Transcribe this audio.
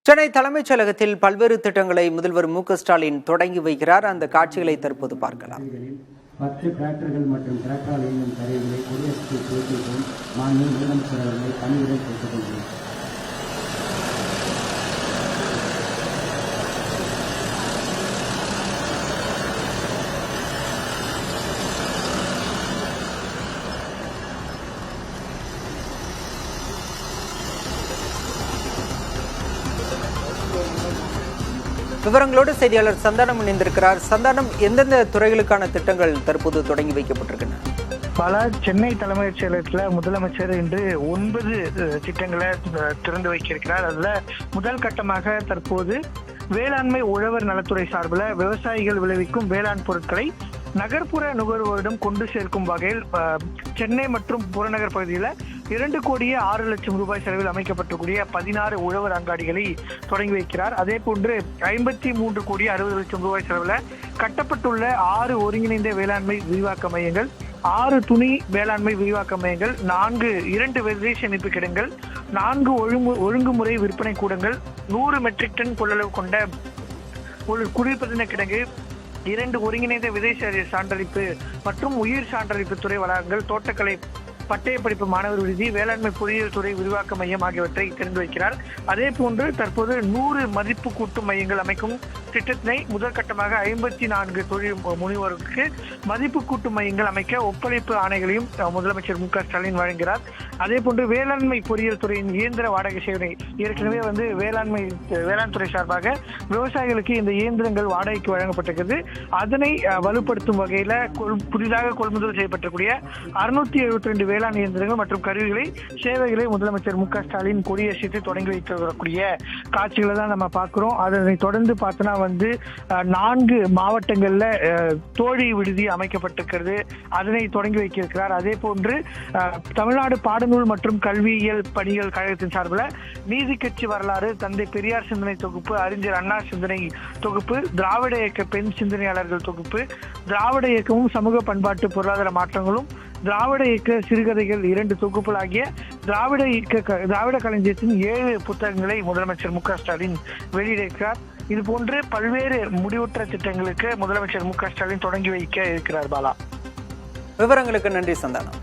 சென்னை தலைமைச் செயலகத்தில் பல்வேறு திட்டங்களை முதல்வர் மு.க.ஸ்டாலின் தொடங்கி வைக்கிறார். அந்த காட்சிகளை தற்போது பார்க்கலாம். 10 டிராக்டர்கள் மற்றும் டிராக்டரால் இயங்கும் கருவிகளை குடியரசுக்கு துவக்கியும் மாநில முதலமைச்சர் அவர்களை பணியுடன் கேட்டுக் கொள்கிறேன். விவரங்களோடு செய்தியாளர் சந்தானம் இணைந்திருக்கிறார். சந்தானம், எந்தெந்த துறைகளுக்கான திட்டங்கள் தற்போது தொடங்கி வைக்கப்பட்டிருக்கின்றன? பல சென்னை தலைமைச் செயலகத்தில் முதலமைச்சர் இன்று 9 திட்டங்களை திறந்து வைக்கிறார். அதுல முதல் கட்டமாக தற்போது வேளாண்மை உழவர் நலத்துறை சார்பில் விவசாயிகள் விளைவிக்கும் வேளாண் பொருட்களை நகர்ப்புற நுகர்வோரிடம் கொண்டு சேர்க்கும் வகையில் சென்னை மற்றும் புறநகர் பகுதியில் 2,06,00,000 ரூபாய் செலவில் அமைக்கப்பட்டிருக்கூடிய 16 உழவர் அங்காடிகளை தொடங்கி வைக்கிறார். அதே போன்று 53,60,00,000 ரூபாய் செலவில் கட்டப்பட்டுள்ள 6 ஒருங்கிணைந்த வேளாண்மை விரிவாக்க மையங்கள், 6 துணி வேளாண்மை விரிவாக்க மையங்கள், 2 விதை சேமிப்பு கிடங்கள், 4 ஒழுங்குமுறை விற்பனை கூடங்கள், 100 மெட்ரிக் டன் கொள்ளளவு கொண்ட ஒரு குளிர்பதன கிடங்கு, 2 ஒருங்கிணைந்த விதை சான்றளிப்பு மற்றும் உயிர் சான்றளிப்பு துறை வளாகங்கள், தோட்டக்கலை பட்டய படிப்பு மாணவர் விடுதி, வேளாண்மை பொறியியல் துறை விரிவாக்க மையம் ஆகியவற்றை திறந்து வைக்கிறார். அதே போன்று தற்போது 100 மதிப்பு கூட்டும் மையங்கள் அமைக்கும் திட்டத்தினை முதற்கட்டமாக 54 தொழில் முனைவோருக்கு மதிப்பு கூட்டும் மையங்கள் அமைக்க ஒப்படைப்பு ஆணைகளையும் முதலமைச்சர் மு.க.ஸ்டாலின் வழங்குகிறார். அதே போன்று வேளாண்மை பொறியியல் துறையின் இயந்திர வாடகை சேவை, ஏற்கனவே வேளாண் துறை சார்பாக விவசாயிகளுக்கு இந்த இயந்திரங்கள் வாடகைக்கு வழங்கப்பட்டிருக்கிறது. அதனை வலுப்படுத்தும் வகையில புதிதாக கொள்முதல் செய்யப்பட்டிருக்கூடிய 672 வேளாண் இயந்திரங்கள் மற்றும் கருவிகளை சேவைகளை முதலமைச்சர் மு.க.ஸ்டாலின் கொடியசைத்து தொடங்கி வைத்து வரக்கூடிய காட்சிகளை தான் நம்ம பார்க்கிறோம். அதனை தொடர்ந்து பார்த்தோன்னா 4 மாவட்டங்கள்ல தோழி விடுதி அமைக்கப்பட்டிருக்கிறது. அதனை தொடங்கி வைக்கிறார். அதே போன்று தமிழ்நாடு பாடநூல் மற்றும் கல்வியியல் பணிகள் கழகத்தின் சார்பில் நீதி கட்சி வரலாறு, தந்தை பெரியார் சிந்தனை தொகுப்பு, அறிஞர் அண்ணா சிந்தனை தொகுப்பு, திராவிட இயக்க பெண் சிந்தனையாளர்கள் தொகுப்பு, திராவிட இயக்கமும் சமூக பண்பாட்டு பொருளாதார மாற்றங்களும், திராவிட இயக்க சிறுகதைகள் 2 தொகுப்புகள் ஆகிய திராவிட களஞ்சியத்தின் 7 புத்தகங்களை முதலமைச்சர் மு.க.ஸ்டாலின் வெளியிட்டிருக்கிறார். இது போன்று பல்வேறு முடிவுற்ற திட்டங்களுக்கு முதலமைச்சர் மு.க.ஸ்டாலின் தொடங்கி வைக்க இருக்கிறார். பாலா, விவரங்களுக்கு நன்றி சந்தானம்.